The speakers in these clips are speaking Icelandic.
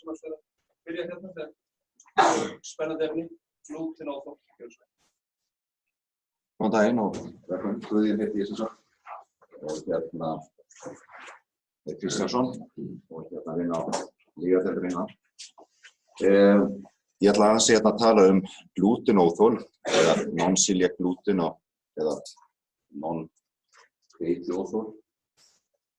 sem ætlar að byrja hérna. Þetta er spennandi efni, glúten óþol. Góðan daginn og velkomin, Guðjón heiti ég sem sagt. Og Kristjánsson og vinna á Lyfjadeildinni. Ég ætla aðeins að tala glútenóþol eða non-celiac gluten eða non-hveitióþol.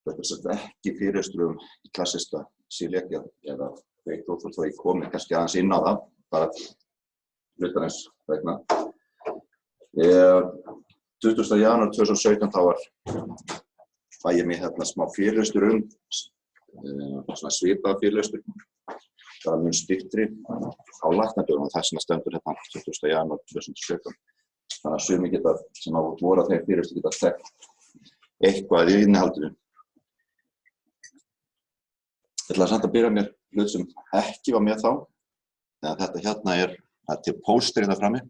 Þetta er ekki fyrirstur í klassíska celiac eða hveitióþol, þó ég komi kannski aðeins inn á það, bara hlutarins vegna. 20. janúar 2017 þá fæ ég mig smá fyrirlestur svona svipaða fyrirlestur. Það var mun styttri á læknadögum og þess vegna stendur 20. janúar 2017. Þannig að sumir sem voru að þeim fyrirlestur geta þekkt eitthvað í innihaldinu. Ég ætla samt að byrja mér hlut sem ekki var með þá. Þegar þetta hérna er til póster hérna frammi.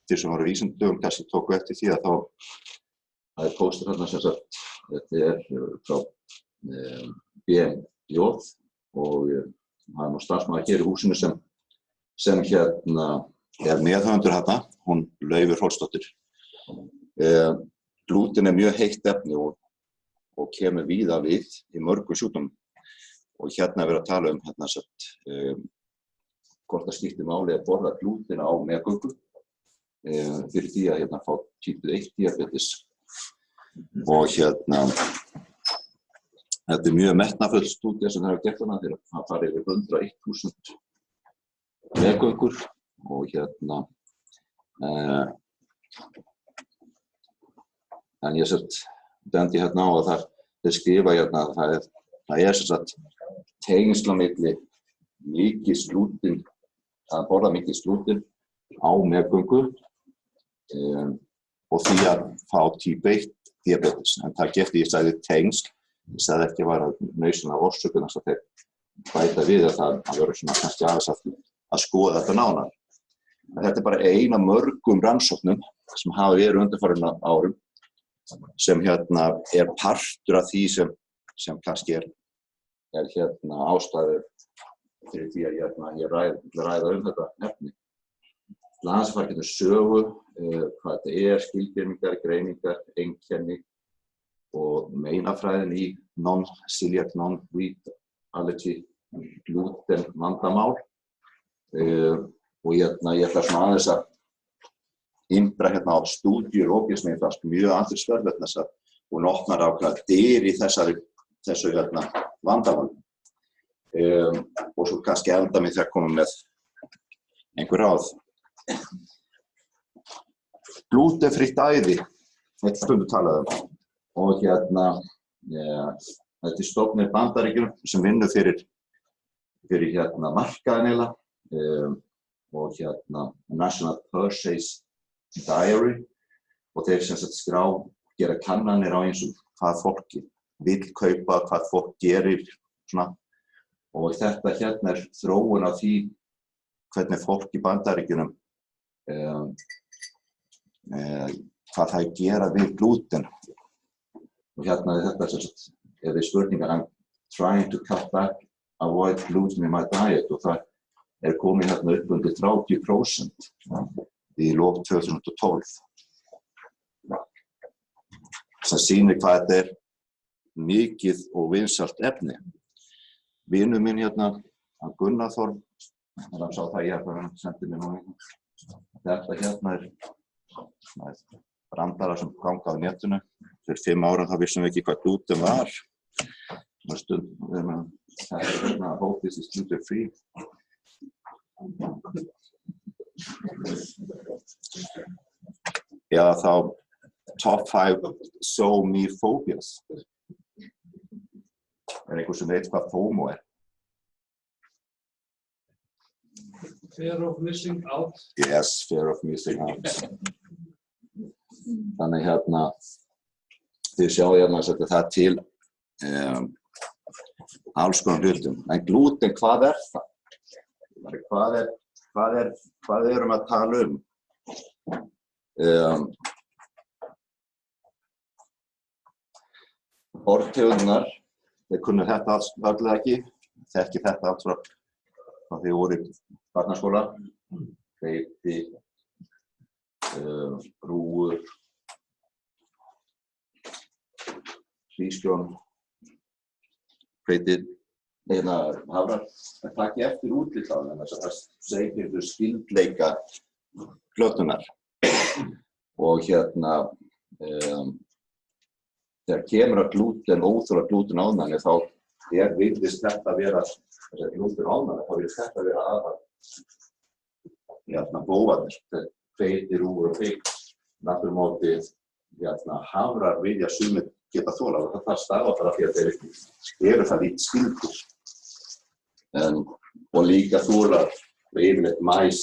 Þeir sem voru vísindadögum kannski tóku eftir því að það er póster hérna sem sagt. Þetta er frá BMJ og það er nú starfsmaður hér í húsinu sem hérna er meðhöfundur hérna, hún Laufey Hrólfsdóttir. Glúten er mjög heitt efni og kemur víða við í mörgum sjúkdómum. Og hérna er verið að tala hvort það skiptir máli að borða glúten á meðgöngu fyrir því að fá type 1 diabetes. Og þetta er mjög metnaðfull stúdía sem það hefur gert hana þegar það farið yfir 101.000 meðgöngur og en ég bendi hérna á að þeir skrifa að það er sem sagt tengsl á milli mikið glúten, að borða mikið glúten á meðgöngu og því að fá type 1 diabetes. En það gefti ég sagði tengsl, ég sagði ekki að vera nauðsynlega orsökuna sem þeir bæta við að það verður svona kannski aðeins að skoða þetta nánar. En þetta er bara ein af mörgum rannsóknum sem hafa verið undanfarin árum sem er partur af því sem kannski er ástæður fyrir því að ég ræða þetta efni. Aðeins fara getur sögu, hvað þetta er, skilgreiningar, greiningar, einkenni og meinafræðin í non-celiac, non-wheat allergy, glúten vandamál. Og ég ætla svona aðeins að innbra á stúdíu Róbjörns sem ég fannst mjög athyglisverð vegna þess að hún opnar ákveðnar dyr í þessu vandamál. Og svo kannski enda mig þegar komum með einhver ráð. Glútenfrítt æði, þetta stundu talaði og þetta er stofnun í Bandaríkjunum sem vinnur fyrir markaðinn og National Purchase Diary og þeir sem sagt skrá gera kannanir á eins og hvað fólki vill kaupa, hvað fólk gerir svona. Og þetta er þróun af því hvernig fólk í Bandaríkjunum hvað það gera við glúten. Og þetta er spurningar I'm trying to cut back, avoid gluten in my diet og það er komið upp undir 30% í lok 2012. sem sýnir hvað þetta er mikið og vinsælt efni. Vinur minn hérna, Gunnar Þorm, hann sá það ég hann sendi mér núna. Þetta hérna er brandara sem ganga á netinu. Fyrir 5 árum þá vissum við ekki hvað glúten var. Þetta er hérna hope this is gluten free. Já, þá top 5 so-me phobias. Er einhver sem veit hvað FOMO er? Fear of missing out. Yes, fear of missing out. Þannig hérna, þið sjáu hérna að setja það til alls konar hlutum. En glúten, hvað er það? Hvað erum að tala um? Orðtegundirnar, þeir kunnu þetta alls vörlega ekki, þekki þetta allt frá hvað þið voru í barnaskóla, hveiti, rúgur, hrísgrjón, hveitið, hafrar. Það taki eftir útlit á þeim, þess að það segir skyldleika plötunnar. Og þegar kemur að glúten, óþol að glúten ánægni, þá virðist þetta vera, þess að glúten ánægni, þá virðist þetta vera bófarnir, hveiti, rúgur og hveiti. Aftur á móti hafrar vilja sumir geta þolað og það stafar bara því að þeir eru það lítið skyldir. Og líka þolar yfirleitt mais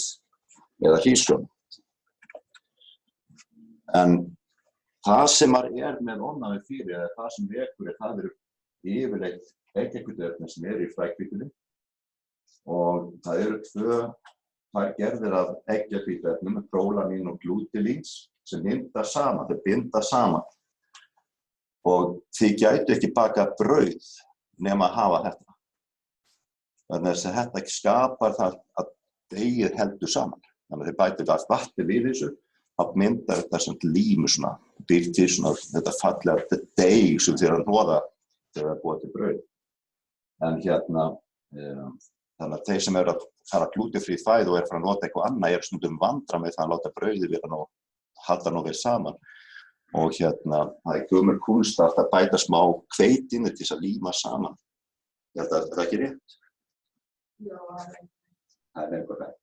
eða hrísgrjón. En það sem maður með ofnæmi fyrir, eða það sem vekur það eru yfirleitt eggjahvítuefni sem eru í fræhvítunni og það eru tvær gerðir af eggjahvítuefnum, prólamín og glútilíns, sem binda saman, þeir binda saman. Og þið gætu ekki bakað brauð nema að hafa þetta. Þannig að þetta skapar það að deigið heldur saman. Þannig að þið bætið allt vatni við þessu, þá myndar þetta sem límu svona, býr til svona þetta fallega deig sem þið hnoða þegar það búið til brauð. En þannig að þeir sem eru að fara glútenfrí fæðu og eru að fara að nota eitthvað annað stundum vandra með það að láta brauðið vera nú halda nú vel saman. Og það gömul kúnst að bæta smá hveitinu til þess að líma saman. Er það ekki rétt? Já, það er eitthvað rétt.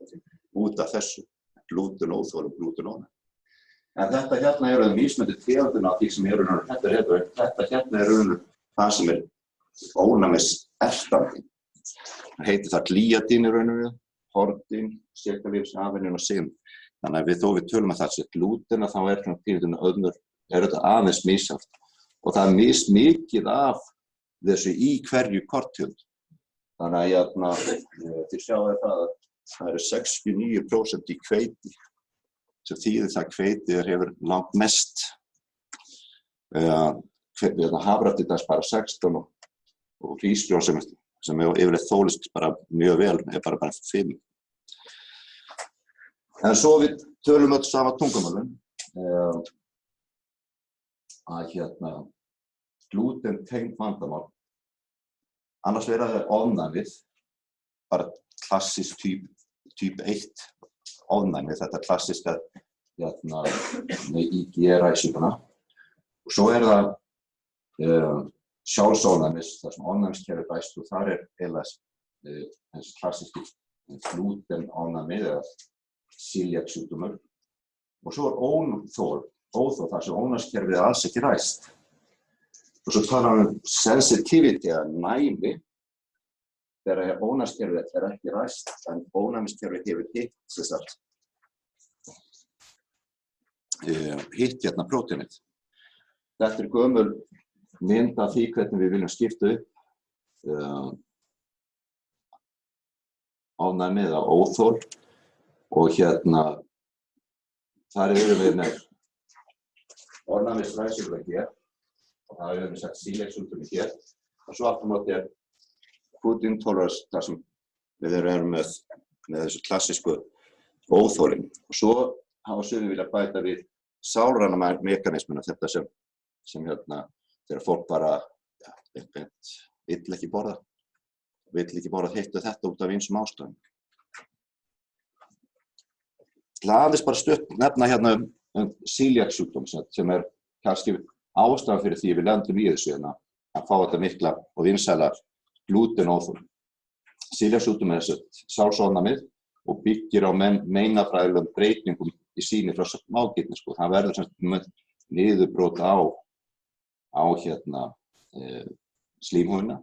Út af þessu, glúten óþol og glúten ónæmi. En þetta eru mismunandi tegundin af því sem eru þetta eru það sem ónæmis ertandi. Það heitir það glíadín í rauninu, hortin, sérkalífsafinin og sinn. Þannig að við tölum að það sé glúten, þá þetta aðeins misjafnt. Og það mismikið af þessu í hverju korttegund. Þannig að þið sjáu það að það eru 69% í hveiti. Sem þýðir það að hveiti hefur langt mest. Hafrar til dæmis bara 16 og hrísgrjón sem yfirleitt þólist bara mjög vel, bara 5. En svo við tölum öll sama tungumálum. Að glúten tengd vandamál. Annars vera það ofnæmið, bara klassísk typ 1 ofnæmið, þetta klassíska með IgE-ræsinguna. Og svo það sjálfsofnæmis, þar sem ofnæmiskerfið bæst og þar eiginlega þessi klassíski glúten ofnæmið eða celiac-sjúkdómur. Og svo óþol þar sem ónæmiskerfið alls ekki ræst. Og svo talar sensitivity eða næmi þegar ónæmiskerfið ekki ræst en ónæmiskerfið hefur hitt prótínið. Þetta gömul mynd af því hvernig við viljum skipta upp ánæmið eða óþol og þar erum við með ónæmisræsinguna hér og það hefur við sagt celiac-sjúkdómi hér og svo aftur á móti food intolerance þar sem við erum með þessu klassísku óþolin og svo hafa sumir viljað bæta við sálræna mekanismuna þetta sem þegar fólk bara vill ekki borða hitt og þetta út af ýmsum ástæðum. Aðeins bara stutt nefna celiac-sjúkdóm sem kannski ástæðan fyrir því við lendum í þessu að fá þetta mikla og vinsæla glútenóþol. Celiac-sjúkdóm þessu sálsofnæmið og byggir á meinafræðilegum breytingum í sýni frá smágirni. Það verður niðurbrot á slímhúðina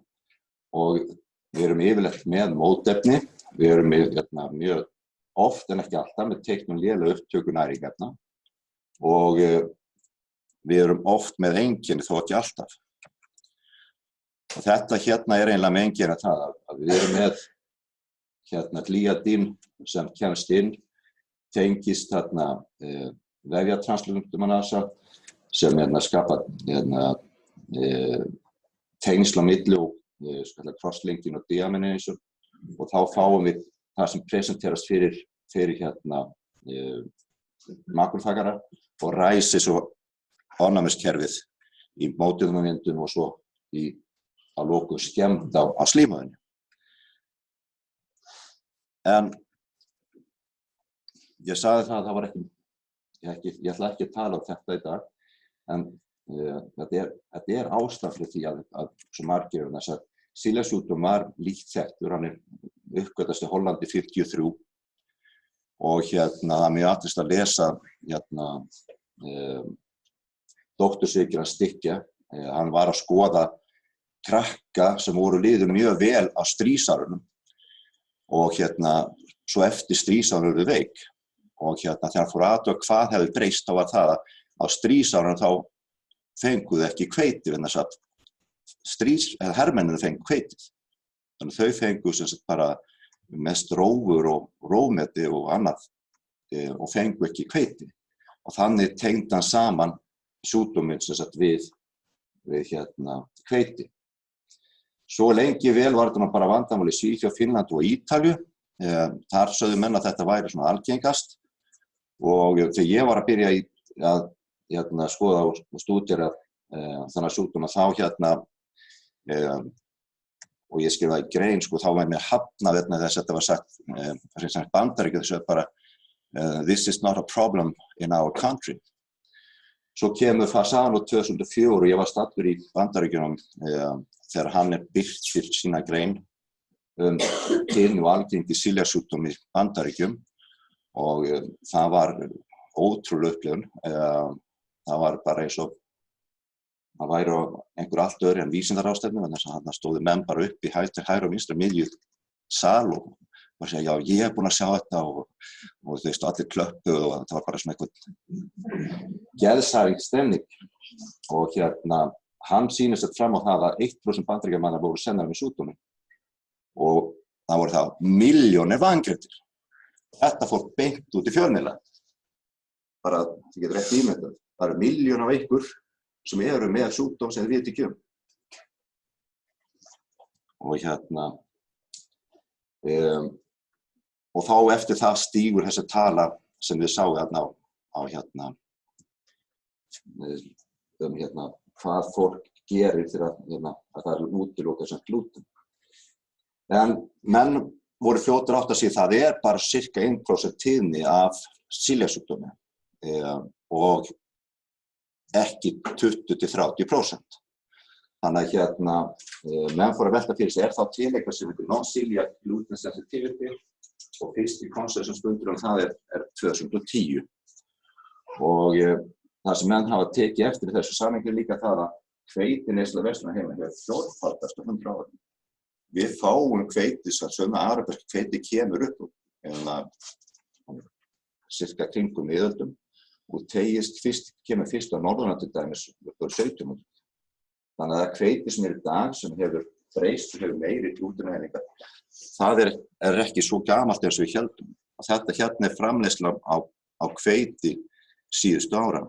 og við erum yfirleitt með mótefni, við erum mjög oft en ekki alltaf með teiknum lélega upptöku næringarefna og við erum oft með einkenni þó ekki alltaf. Og þetta eiginlega með einkenni það að við erum með gliadín sem kemst inn, tengist vefjatranslúktumanasa sem skapar tengsl á milli og cross-linking og deamination og þá fáum við það sem presenterast fyrir makrofagara og ræsi svo ofnæmiskerfið í móttökumyndun og svo að lokum skemmd á slímhúðinni. En ég sagði það að það var ég ætla ekki að tala um þetta í dag, en þetta ástæða fyrir því að svo margir þess að celiaksjúkdómur var lítt þekktur, hann uppgötvast í Hollandi 1953 og það er mjög athyglisvert að lesa doktorsritgerð Stickja. Hann var að skoða krakka sem voru liðin mjög vel á stríðsárunum og svo eftir stríðsárunum urðu veik og þegar hann fór að athuga hvað hefði breyst, þá var það að á stríðsárunum þá fenguðu ekki hveiti vegna þess að hermennirnir fengu hveitið. Þannig þau fengu sem sagt bara mest rófur og rófmeti og annað og fengu ekki hveiti. Og þannig tengdi hann saman sjúkdóminn sem sagt við hveiti. Svo lengi vel var þetta bara vandamál í Svíþjóð, Finnlandi og Ítalíu. Þar sögðu menn að þetta væri svona algengast og þegar ég var að byrja að skoða og stúdera þennan sjúkdóma þá og ég skrifaði grein þá var mér hafnað vegna þess að þetta var sagt Bandaríkjunum þessu bara this is not a problem in our country. Svo kemur Fasano 2004 og ég var staddur í Bandaríkjunum þegar hann birtir sína grein tíðni og algengi celiaksjúkdóm í Bandaríkjum og það var ótrúleg upplifun. Það var bara eins og það væri á einhver allt öðru en vísindaráðstefnu, þess að þarna stóðu menn bara upp í hægri og vinstri miðju sal og segja já, ég búinn að sjá þetta og þú veist, allir klöppuðu og þetta var bara svona einhvern geðshræring stemning og hann sýnir sér fram á það að 1% Bandaríkjamanna voru sennilega með sjúkdóminn og það voru þá milljónir vangreindir. Þetta fór beint út í fjölmiðla. Bara, þið getur rétt ímyndað, það eru milljón af ykkur sem eru með sjúkdóm sem þið viti ekki um. Og þá eftir það stígur þessi tala sem við sáum þarna hvað fólk gerir þegar að það útilokað sem glúten. En menn voru fljótir átt að segja það bara cirka 1% tíðni af celiaksjúkdómi og ekki 20–30%. Þannig að menn fóru að velta fyrir sig, þá til eitthvað sem heitir non-celiac gluten sensitivity og fyrsti konsensus fundur það 2010. Og það sem menn hafa tekið eftir í þessu samhengi líka það að hveitineysla Vestmannaeyja hefur fjórfaldast á 100 árum. Við fáum hveiti sem sömu arabískt hveiti kemur upp cirka kringum miðöldum og kemur fyrst á Norðurlandi dæmis upp á 1700. Þannig að hveiti sem í dag sem hefur breyst og hefur meiri glúteneiningar, það ekki svo gamalt eins og við héldum. Þetta framleiðsla á hveiti síðustu ára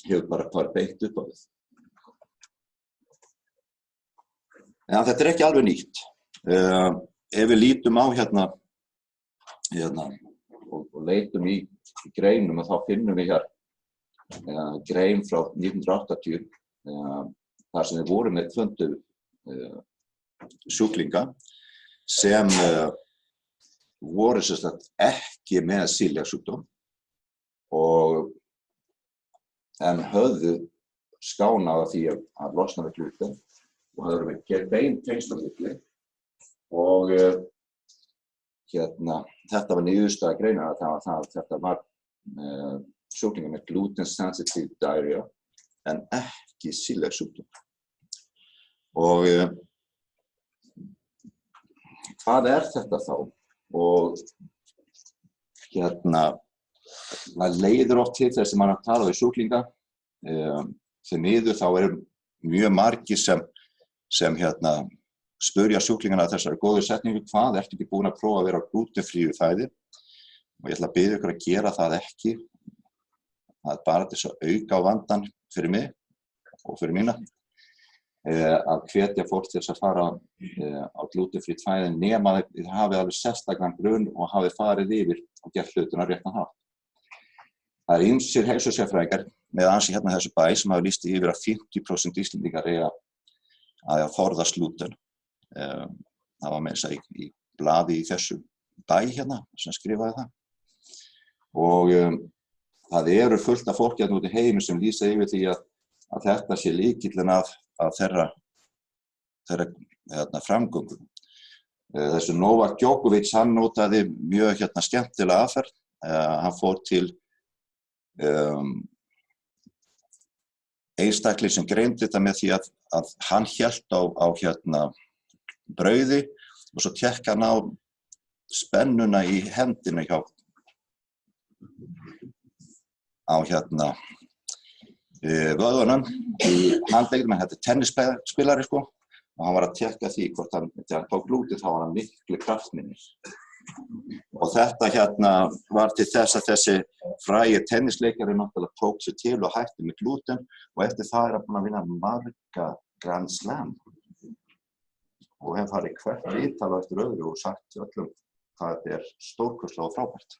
hefur bara beitt upp á við. En þetta ekki alveg nýtt. Ef við lítum á og leitum í greinum og þá finnum við grein frá 1980 þar sem við vorum með 20 sjúklinga sem voru ekki með celiaksjúkdóm en höfðu skánað af því að losna við glúten og höfðu með bein tengsl á milli og þetta var niðurstaða greina að þetta var sjúklingar með gluten sensitive diarrhea en ekki celiaksjúkdóm. Og hvað þetta þá? Og það leiðir oft til þess að maður tala við sjúklinga því miður þá mjög margir sem spurja sjúklingana þessari góðu setningu hvað ertu ekki búin að prófa að vera á glútenfríu fæði og ég ætla að biðja ykkur að gera það ekki. Það bara til þess að auka á vandann fyrir mig og fyrir mína. að hvetja fólk til þess að fara á glútenfrítt fæði nema þið hafi alveg sérstakan grunn og hafi farið yfir og gert hlutina á réttan hátt. Það ýmsir heilsusérfræðingar með ansi hérna þessu bæ sem hafa lýst yfir að 50% Íslendingar eiga að forðast glúten. Það var með þess að í blaði í þessu bæ hérna sem skrifaði það. Og það eru fullt af fólki hérna út í heimi sem lýsa yfir því að þetta sé lykillinn að þeirra framgöngu. Þessu Novak Djokovic, hann notaði mjög skemmtilega aðferð. Hann fór til einstakling sem greindi þetta með því að hann hélt á brauði og svo tékka hann á spennuna í hendinu á vöðvunum í handleggnum. Þetta tennisspilari sko, og hann var að tékka því hvort þegar hann tók glúten þá var hann miklu kraftminni. Og þetta var til þess að þessi frægi tennisleikari náttúrulega tók sig til og hætti með glúten og eftir það hann búinn að vinna marga Grand Slam og hef farið hvert viðtal á eftir öðru og sagt öllum hvað þetta stórkostlega og frábært.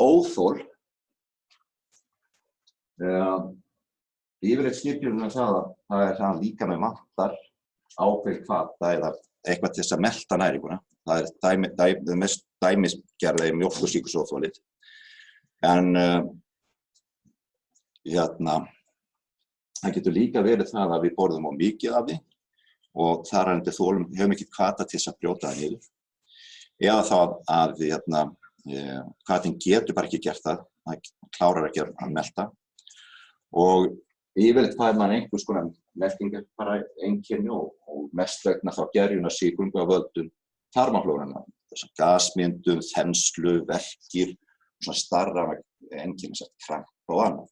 Óþol. Yfirleitt skilgreinir það að það líka með vantar ákveðinn hvata eða eitthvað til þess að melta næringuna. Það er mest dæmisgerða í mjólkursýkursóþolið. En það getur líka verið það að við borðum of mikið af því og þar af leiðandi höfum ekki hvata til þess að brjóta það niður. Eða þá að hvatinn getur bara ekki gert það klárar ekki að melta. Og yfirleitt fær maður einhvers konar meltingar bara einkenni og mest vegna þá gerjunarsýkingu af völdum tarmaflórunnar. Þessar gasmyndun, þenslu, verkir, svona starra einkenni sem kramp og annað.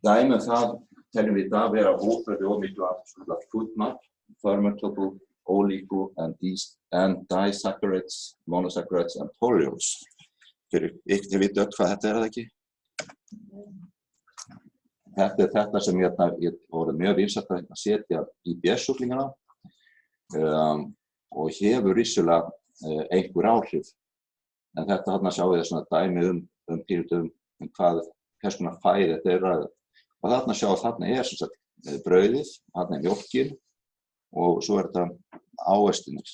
Dæmi það teljum við í dag vera óþörfu og miklu af foodmat, fermentable, oligo and disaccharides, monosaccharides and polyols. Þið vitið öll hvað þetta eða ekki? Þetta þetta sem ég voru mjög vinsælt að setja í IBS-sjúklingana og hefur vissulega einhver áhrif. En þetta sjáum við svona dæmi pínutum hvers konar fæði þetta ræða. Og þarna sjáum þarna sem sagt brauðið, þarna mjólkin og svo þetta ávextirnir.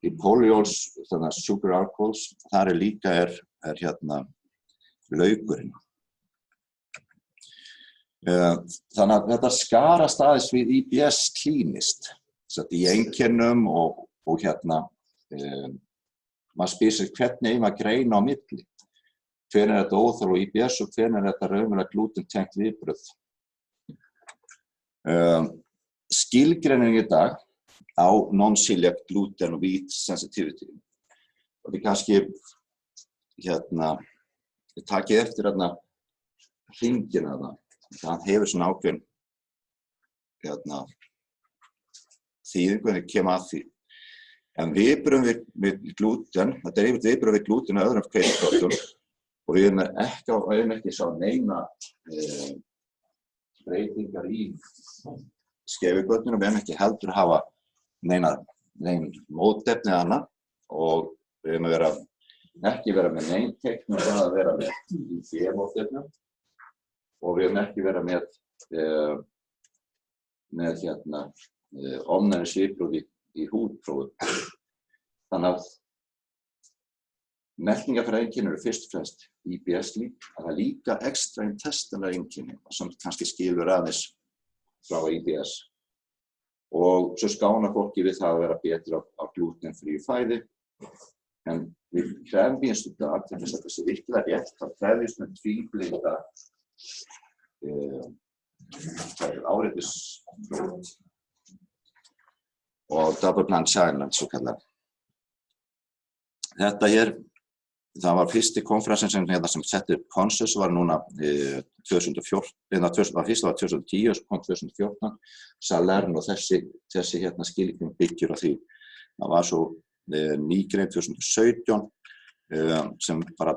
Í polyols, þannig að sugar alcohols, þar líka laukurinn. Þannig að þetta skarast aðeins við IBS klínist. Í einkennum og maður spyr sig hvernig maður greina á milli. Hvenær þetta óþol og IBS og hvenær þetta raunverulega glútentengt viðbrögð. Skilgreining í dag á non-celiac gluten og wheat sensitivity. Og þið kannski takið eftir hringinn það hefur svona ákveðin þýðingu en þið kemur að því. En viðbrögð við glúten, þetta yfirleitt viðbrögð við glúten og öðrum kveiktróttum og við erum ekki sá neina breytingar í skefugötnum og við erum ekki heldur að hafa nein mótefni annað og við erum ekki vera með nein teikn að vera með IgG-mótefnum og við erum ekki vera með ofnæmisviðbrögð í húðprófum. Þannig að meltingarfæraeinkenni eru fyrst og fremst IBS það er líka extraintestinal einkenni sem kannski skilur aðeins frá IBS. Og svo skánar fólki við það að vera betur á glútenfríu fæði. En við krefjumst í dag til þess að þessi virkilega rétt, þá krefjumst með tvíblinda áreitis og double-blind challenge svo kallar. Þetta það var fyrsti konferensin sem setti konsensus var núna 2014, fyrst var 2010 og kom 2014, Salern og þessi skilgreining byggir á því. Það var svo nýgrein 2017 sem bara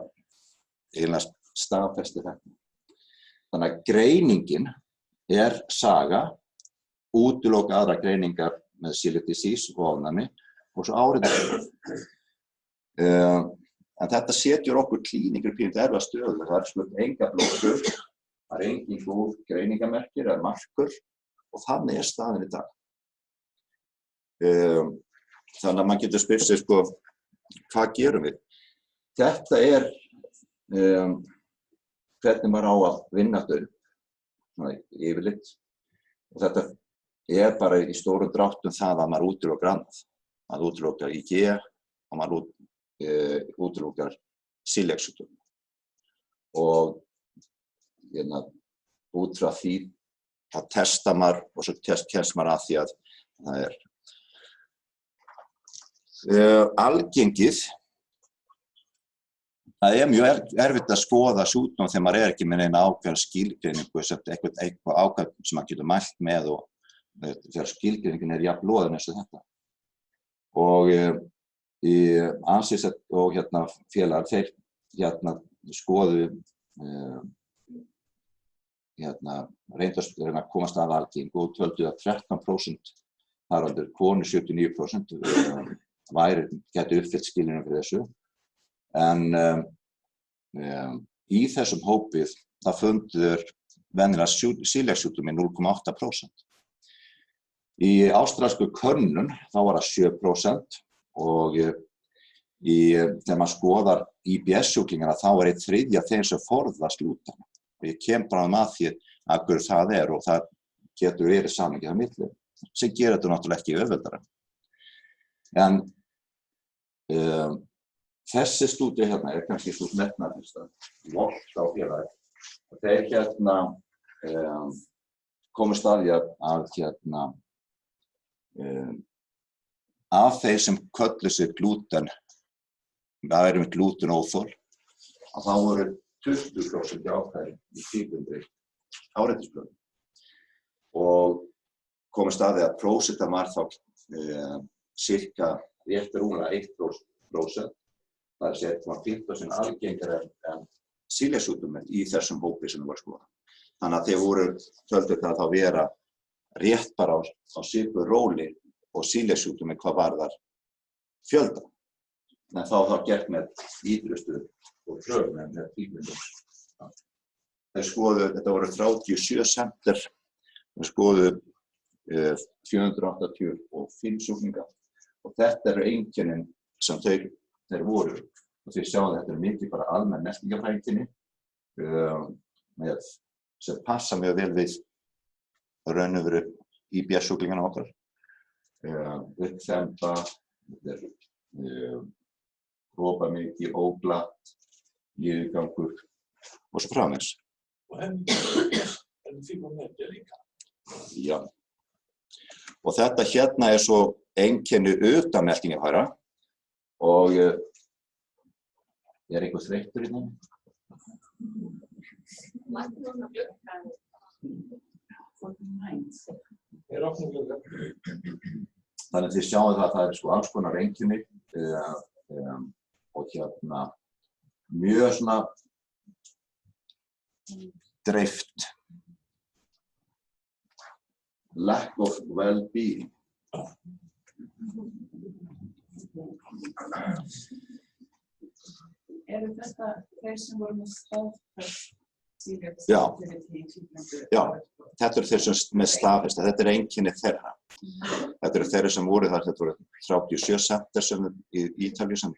eiginlega staðfesti þetta. Þannig að greiningin saga, útiloka aðra greiningar með celiac disease og ofnæmi og svo áreitisblóð. En þetta setjur okkur klíningur pínu erfiða stöðu. Það spurt enga blóðpröfur, það engin góð greiningamerkir eða markur og þannig staðan í dag. Þannig að maður getur spurt sig sko, hvað gerum við? Þetta hvernig maður á að vinna þetta upp, yfirleitt. Og þetta bara í stórum dráttum það að maður útilokar annað. Maður útilokar IG og maður útilokar celiac-sjúkdóm. Og út frá því að testa maður og svo kemst maður að því að það algengið. Það mjög erfitt að skoða sjúkdóm þegar maður ekki með neina ákveðna skilgreiningu, eitthvað ákveð sem maður getur mælt með og þegar skilgreiningin jafn loðin eins og þetta. Og ANSIS og félagar, þeir skoðu reyndu að komast að algengu og töldu að 13% þar undir konur 79% gætu uppfyllt skilyrðin fyrir þessu. En í þessum hópið það fundu þeir venjulega celiac-sjúkdóm í 0,8%. Í ástralsku könnun þá var það 7% og þegar maður skoðar IBS-sjúklingana þá einn þriðja þeim sem forðast glúten. Og ég kem bara að því að hverju það og það getur verið samhengi á milli, sem gerir þetta náttúrulega ekki auðveldara. En þessi stúdía hérna kannski svo metnaðarfyllsta, Volt á félagi. Og þeir komust að því að af þeir sem kölluðu sig glúten, það með glútenóþol, að þá voru 20% ákvæði í tíkundi áreitisblöðum. Og komust að því að prósentan var þá cirka rétt rúmlega 1%. Það að segja 15% algengari en celiac-sjúkdómur í þessum hópi sem var skoðað. Þannig að þeir töldu það þá vera rétt bara á svipuðu róli og celiac-sjúkdómur hvað varðar fjölda. En þá gert með ítrustu og pröfum með tíkmyndum. Þeir skoðu, þetta voru 37 sendir, þeir skoðu 485 sjúklinga og þetta eru einkennin sem þeir voru. Og þeir sjáðu að þetta mikið bara almenn meltingarfæraeinkenni sem passa mjög vel við raun og veru IBS-sjúklingana okkar. Uppþemba, hrópa mikið, óglatt, niðurgangur og svo framvegis. Og henni fíbromyalgía líka. Já. Og þetta hérna svo einkenni utan meltingarfæra og einhver þreyttur hérna? Þannig að þið sjáum það að það sko alls konar einkenni og mjög svona dreift. Lack of well-being. Eru þetta þeir sem voru með staðfest celiac? Já, þetta eru þeir sem með staðfest, þetta einkenni þeirra. Þetta eru þeirra sem voru þar, þetta voru 37 sendir sem í Ítalíu sem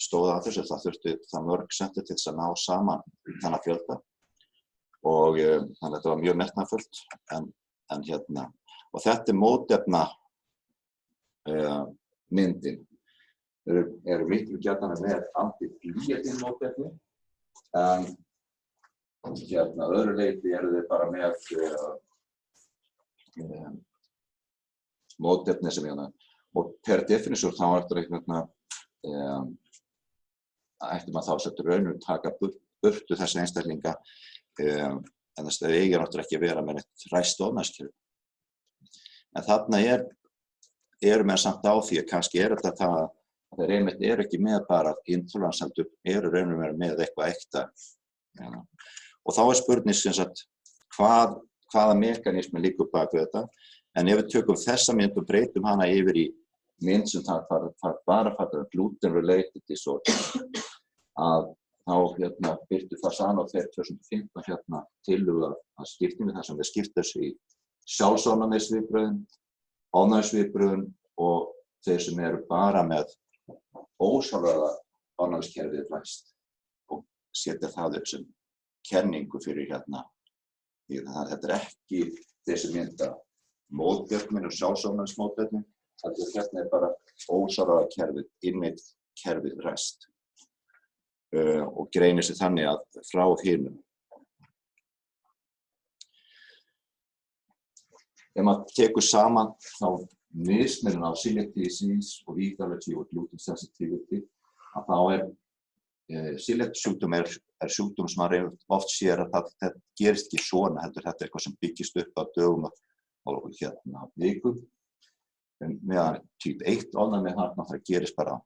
stóða að þessu, það þurfti það mörg sendir til þess að ná saman þennan fjölda. Og þannig að þetta var mjög metnaðarfullt, en og þetta mótefna myndin. Eru miklu gjarnan með anti-blýetin mótefni, en öðru leyti eru þeir bara með mótefni sem og per definísjón þá ætti maður þá setja raunum taka burtu þessi einstaklinga, en það eigi náttúrulega ekki að vera með eitt ræst ofnæmiskerfi. En þarna eru menn samt á því að kannski þetta það þeir einmitt ekki með bara intolerance, heldur raun og veru með eitthvað ekta. Og þá spurning sem sagt, hvaða mekanismi liggur bak við þetta. En ef við tökum þessa mynd og breytum hana yfir í mynd sem það bara fattar gluten related disorder, að þá birtu Fasano þeir 2015 tillögu að skiptingu þar sem þeir skipta þessu í sjálfsofnæmisviðbrögðin, ofnæmisviðbrögðin og þeir sem eru bara með ósjálfráða ofnæmiskerfið ræst og setja það upp sem kenningu fyrir þetta ekki þeir sem mynda mótbjörnmin og sjálfsofnæmismótbjörnmin, þetta bara ósjálfráða kerfið, innmeitt kerfið ræst og greinir sig þannig að frá hinum. Ef maður tekur saman þá mismunun á celiac disease og wheat allergy og gluten sensitivity, að þá celiac sjúkdóm sjúkdóm sem maður oft sér að þetta gerist ekki svona, heldur þetta eitthvað sem byggist upp á dögum og vikum. Meðan typ 1 ofnæmi það gerist bara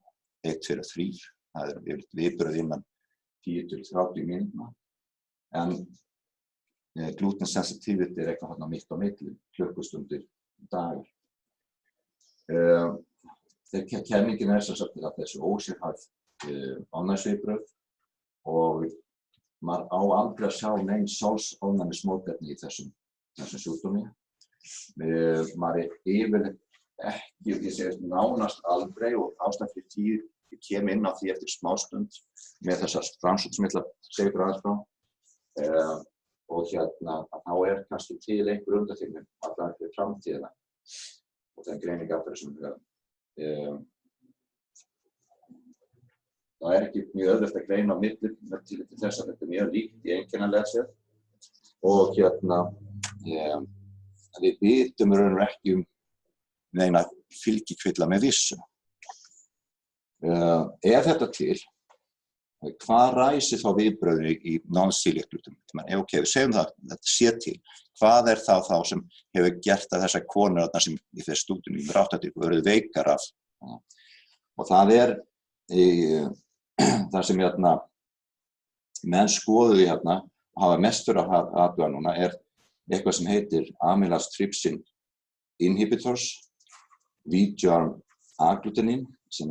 1-3. Það viðbrögð innan 10-30 mínútna. En gluten sensitivity eitthvað mitt á milli, klukkustundir, dagar. Kenningin sem sagt að þessu ósérhæft ofnæmisviðbrögð og maður á aldrei að sjá nein sjálfsofnæmismótefni í þessum sjúkdómi. Maður yfirleitt ekki, ég segi nánast aldrei og ástæðan fyrir því ég kem inn á því eftir smástund með þessar rannsókn sem ég ætla að segja ykkur aðeins frá og þá kannski til einhver undantekning allavega fyrir framtíðina og það greining af þessum það ekki mjög auðvelt að greina á milli til þess að þetta mjög líkt í einkennilega sér og við vitum raun og ekki neina fylgikvilla með vissu. Ef þetta til, hvað ræsir þá viðbrögðin í non-celiac gluten? Ok, við segjum það, þetta sé til. Hvað þá sem hefur gert að þessar konur sem í þessu stúdíunum í ráttatíð verið veikar af? Og það það sem menn skoðuðu og hafa mestur að athuga núna eitthvað sem heitir amylase trypsin inhibitors, VGR agglutinin, sem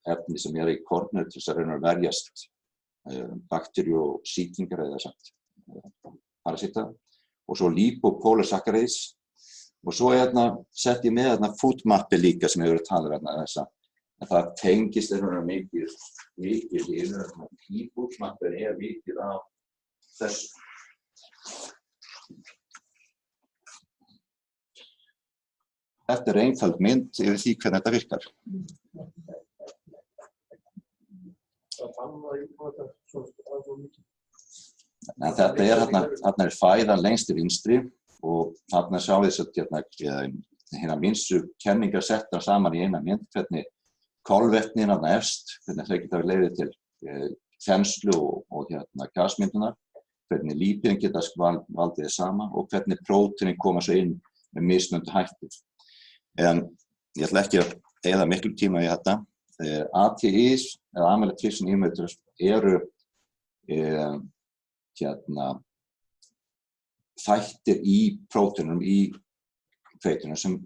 efni sem í kornur til þess að reyna að verjast bakteríu og sýkingar eða sagt parasita og svo lipopolysaccharides og svo sett ég með foodmappi líka sem hefur talað þess að það tengist mikið í foodmappi mikið af þessu. Þetta einföld mynd yfir því hvernig þetta virkar. En þetta þarna fæðan lengst til vinstri og þarna sjáum við hérna minnstu kenningar settar saman í eina mynd, hvernig kolvetnin efst, hvernig þau geta leiðið til þenslu og gasmyndunar, hvernig lípidin geta valdið sama og hvernig prótínin koma svo inn með mismunandi hætti. En ég ætla ekki að eyða miklu tíma í þetta. ATIs, eða amylase trypsin inhibitors, eru þættir í prótínum í hveitunum sem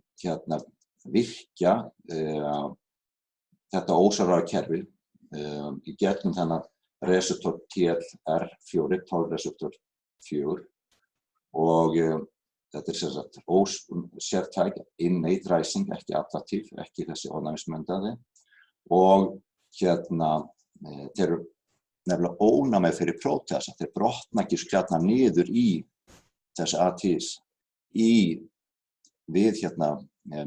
virkja þetta ósjálfráða kerfi í gegnum þennan reseptor TLR4, 12 reseptor 4 og þetta sem sagt sértæk innate rising, ekki adaptív, ekki þessi ofnæmismyndaði og þeir eru nefnilega ónæmir fyrir próteasa, þeir brotna ekki skjarna niður í þessi ATs við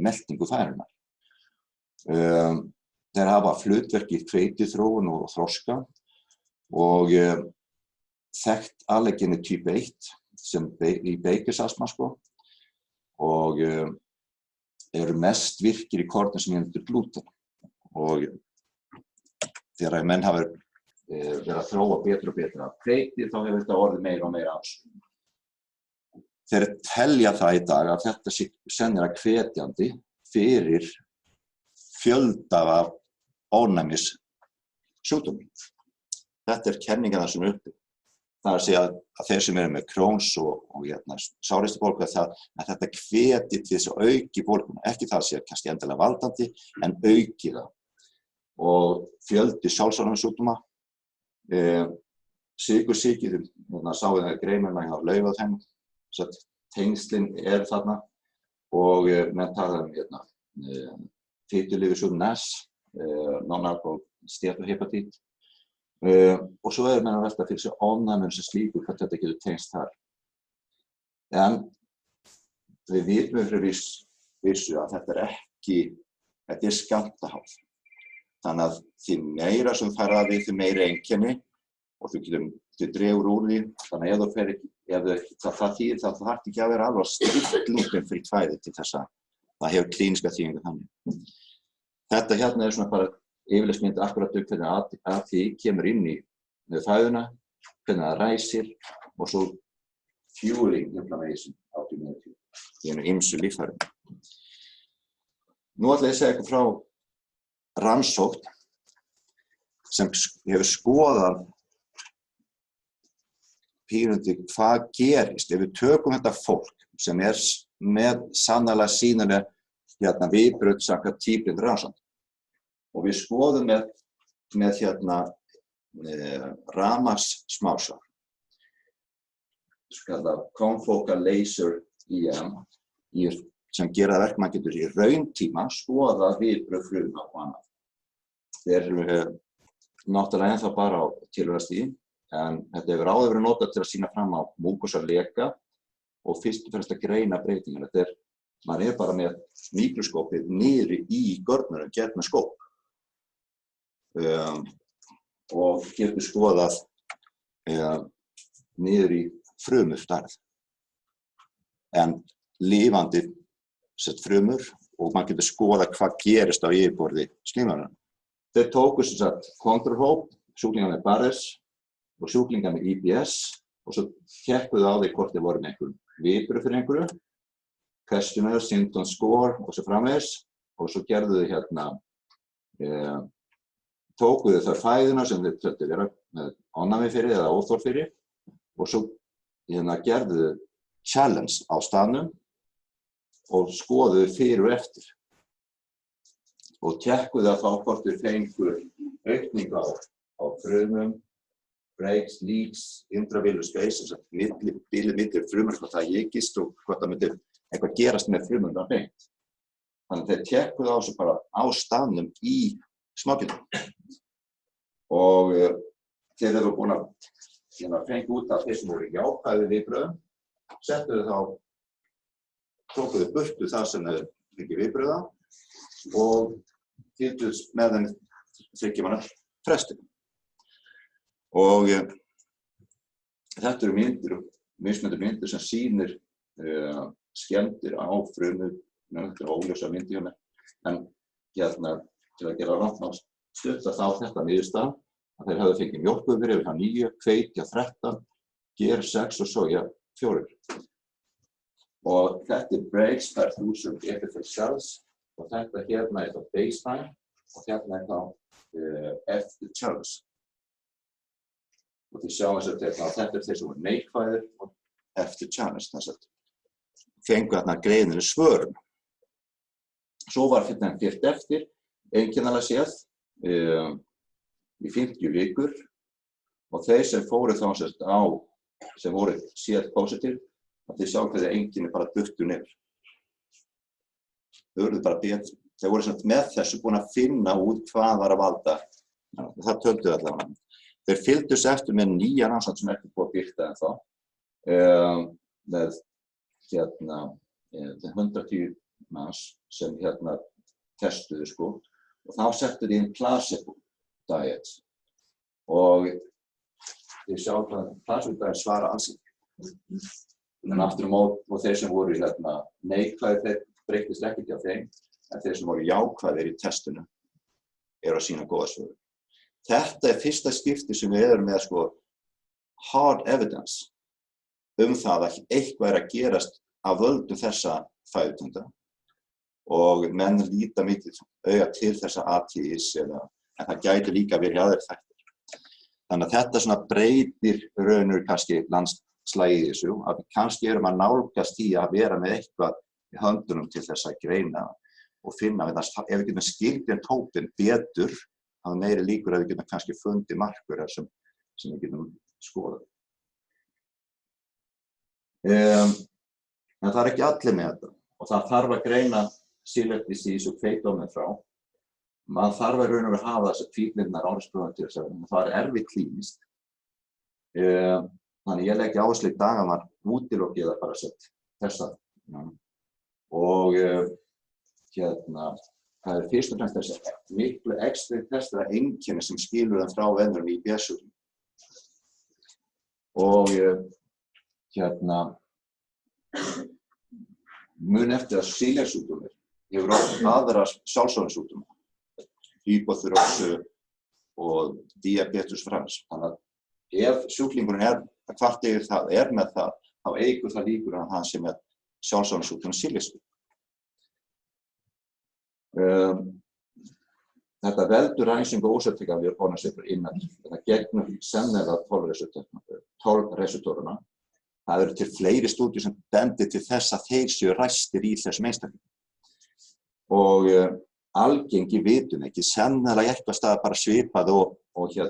meltingu færunar. Þeir hafa hlutverk í hveituþróun og þroska og þekkt allergeni type 1 sem í Bakers-astma og eru mest virkir í kornum sem innihalda glúten og þegar menn hafa verið að þróa betur og betur af hveiti þá hefur þetta orðið meira og meira ás. Þeir telja það í dag að þetta sé sennilega hvetjandi fyrir fjölda af ónæmis sjúkdómum. Þetta kenningin sem uppi. Það að segja að þeir sem eru með Crohn's og sáristibólgu að þetta hveti til þess að auki bólguna. Ekki það að segja kannski endilega valdandi, en auki það. Og fjöldi sjálfsvornarmissjúkdóma, sykursýki, sáu það greinina hjá Laufásheim, tengslin þarna og menn talaði fitulifursjúkdóm NASH, non-alcoholic steatohepatít. Og svo menn að velta fyrir sig ofnæminu sem slíkur, hvað þetta getur tengst þar. En við vitum fyrir vissu að þetta er skammtahálf. Þannig að því meira sem fær að því, því meira einkenni og þú dregur úr því. Þannig að það þýðir það þarf ekki að vera alveg strikt fyrir fæði til þess að það hefur klíniska þýðingu þannig. Þetta hérna svona bara yfirleitt myndir akkurat hvernig að því kemur inn í fæðuna, hvernig það ræsir og svo fueling inflammation autoimmunity í ýmsu líffærum. Nú ætla ég að segja ykkur frá rannsókn sem hefur skoðað pínandi hvað gerist ef við tökum þetta fólk sem með sannarlega sýnileg viðbrögð samkvæmt tíðblindu rannsókn. Og við skoðum með rafmagnssmásjár, kallað confocal laser EM, sem gera það verk, maður getur í rauntíma skoða viðbrögð fruma og annað. Þeir eru náttúrulega ennþá bara á tilraunastigi, en þetta hefur áður verið notað til að sýna fram á múkosarleka og fyrst og fremst að greina breytingar. Maður bara með mikroskópið niðri í görnurum, gert með skóp. Og getur skoðað niður í frumustærð. En lifandi frumur og maður getur skoðað hvað gerist á yfirborði slímvefjanna. Þeir tóku kontrollhóp, sjúklingar með Barres og sjúklingar með IBS og svo tekkuðu á því hvort þeir voru með einhverjum viðbrögð fyrir einhverju, questionnaire, symptom score og svo framvegis og svo gerðu þau tókuðu þar fæðuna sem þeir töldu vera með ofnæmi fyrir eða óþol fyrir og svo gerðu challenge á staðnum og skoðuðu fyrir og eftir og tekkuðu að þá hvort þeir fengu aukning á frumum, breaks, leaks, intravenous space, milli frumur hvort það ykist og hvort það myndi eitthvað gerast með frumurna beint. Þannig að þeir tekkuðu á þessu bara á staðnum í smábílum. Og þeir eru búin að fengi út af þeir sem voru jákvæðu viðbrögðum, settuðu tókuðu burtu það sem þeir fengi viðbrögða og fylgduðu með þeim 3 mánaða fresti. Og þetta eru mismunandi myndir sem sýnir skemmdir á frumum, þetta er óljósa myndir hjá mér, en til að gera rangt stutta þá þetta niðurstað að þeir hefðu fengið mjólkurafurðir hjá 9, hveiti hjá 13, ger 6 og soja 4. Og þetta breaks per 1000 epithelial cells og þetta hérna þá baseline og hérna þá eftir cells. Og þið sjáum þess að þetta þeir sem voru neikvæðir og eftir cells þess að fengu greiðinu svörun. Svo var fyrst eftir einkennilega séð í 50 vikur og þeir sem fóru þá sem voru séð positív að þeir sjá hvernig einkenni bara duttu niður. Þau voru bara betri. Þeir voru með þessu búin að finna út hvað var að valda. Það töldu allavega. Þeir fylgdust eftir með nýja rannsókn sem ekki búið að birta ennþá með 110 manns sem testuðu og þá settu þið inn placebo diet og þið sjá hvað placebo diet svara alls ekki. En aftur á móti og þeir sem voru neikvæðir þeir breyttist ekkert hjá þeim en þeir sem voru jákvæðir í testinu eru að sýna góða svör. Þetta fyrsta skipti sem við erum með hard evidence það að eitthvað að gerast af völdum þessa fæðutegunda og menn líta mikið auga til þessa ATIs en það gæti líka verið aðrir þættir. Þannig að þetta svona breytir raunur kannski landslagið í þessu, að kannski erum að nálgast í að vera með eitthvað í höndunum til þess að greina og finna, ef við getum skilgreint hópinn betur, þá meiri líkur að við getum kannski fundið markverðar sem við getum skoðað. En það er ekki allir með þetta og það þarf að greina celiac disease og kveitómið frá. Maður þarf að raun og hafa þessar hvítblindunar áhrifspröfur til þess að það er erfitt klínískt. Þannig ég legg áherslu í dag að maður útilokið það bara sett þessa. Og það er fyrst og fremst þessi miklu ekstremt þessara einkenni sem skilur þeim frá venjurum í IBS-sjúkdómum. Og mun eftir að celiac-sjúkdómur hefur oft aðra sjálfsofnarsjúkdóma, hypoþyrósu og diabetes frans. Þannig að ef sjúklingurinn hvort er með það, þá eykur það líkur að hann sé með sjálfsofnarsjúkdóma celiac. Þetta veldur ræsingu og ósættinga við hormónasveiflur innan. Þetta gegnum sennilega 12 reseptorana. Það eru til fleiri stúdíur sem bendir til þess að þeir séu ræstir í þessum einstaklingum. Og algengi vitum ekki, sennilega eitthvað stað bara svipað og hjá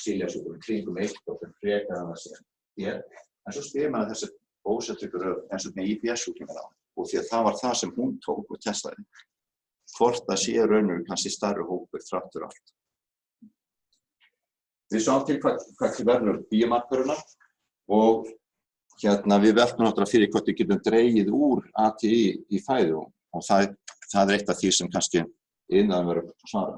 celiac-sjúkdómum kringum 1% frekar en það sé hér. En svo spyr maður þessi ósættingur eins og með IBS-sjúklingar á. Og því að það var það sem hún tók og testaði. Hvort það sé raunur kannski stærri hópur þráttur allt. Við sáum til hvað verður bíómarköruna og við veltum náttúrulega fyrir hvort við getum dregið úr ATI í fæðu og það er eitt af því sem kannski innan verður svara.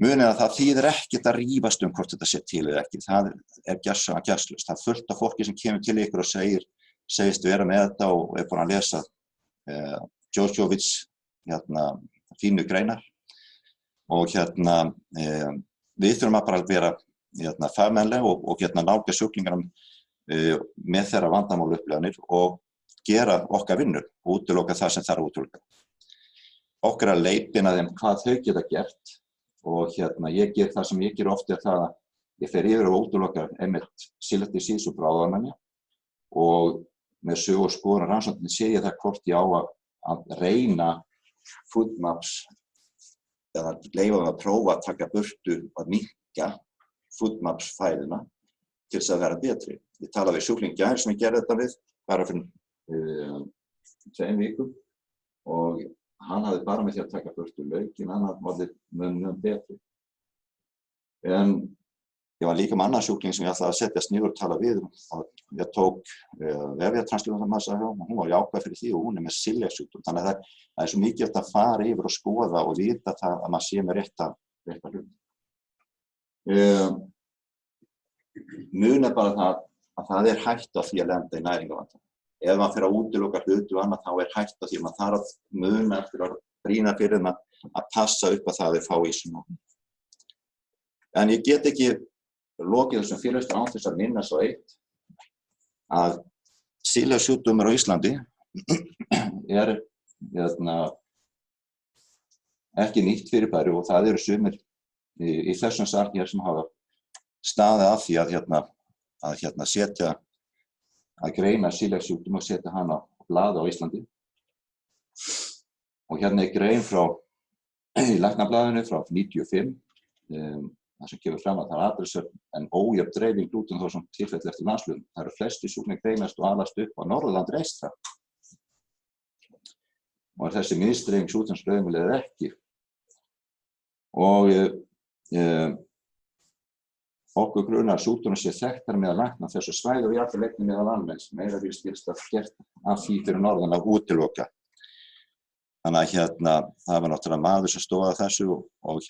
Munið að það þýðir ekkert að rífast hvort þetta sé til eða ekki. Það er gjörslaust. Það er fullt af fólki sem kemur til ykkur og segist vera með þetta og er búin að lesa Djokovic fínu greinar og við þurfum að bara vera fagmennleg og nálga sjúklingarnum með þeirra vandamála upplifanir og gera okkar vinnu og útiloka það sem þarf að útiloka. Okkar að leiðbeina þeim hvað þau geta gert og ég ger það sem ég ger oft er það að ég fer yfir og útiloka einmitt celiac disease og bráðavænmæli og með sögu og skoðun og rannsóknir sé ég það hvort ég á að reyna foodmaps eða leyfa að prófa að taka burtu og að minnka foodmaps fæðuna til þess að vera betri. Ég talaði við sjúkling í gær sem ég gerði þetta við bara fyrir 2 vikum og hann hafði bara með því að taka burtu laukinn, hann hafði orðið mun betri. En ég var líka með annan sjúkling sem ég ætlaði að setjast niður og tala við og ég tók vefjatranslúðamassa og hún var jákvæð fyrir því og hún er með celiac-sjúkdóm. Þannig að það er svo mikið að fara yfir og skoða og vita það að maður sé með rétta hluti. Muna bara það að það er hætt á því að lenda í næringarvanda. Ef maður fer að útiloka hluti og annað þá er hætt á því að maður þarf að muna eftir að brýna fyrir maður að passa upp að það er fá í sig. En ég get ekki lokið þessum fyrirlestur án þess að minnast á eitt að celiac-sjúkdómur á Íslandi er ekki nýtt fyrirbæri og það eru sumir í þessum sal hér sem hafa staðið að því að að greina celiac-sjúkdóm og setja hana á blaði á Íslandi. Og er grein frá í læknablaðinu frá 95 það sem kemur fram að það er aðdressöfn en ójöfn dreifing glúten þó sem tilfelli eftir landshlutum. Það eru flestir sjúklingar greinast og alast upp á Norðurlandi eystra. Og er þessi misdreifing glútens raunveruleg eða ekki. Og okkur grunar að sjúkdómur sé þekktar meðal lækna á þessu svæði og jafnvel einnig meðal almennings. Meira virðist skilst að gert af því fyrir norðan að útiloka. Þannig að það var náttúrulega maður sem stóð að þessu og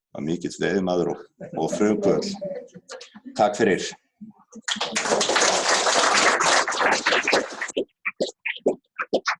var mikill veiðimaður og frumkvöld. Takk fyrir.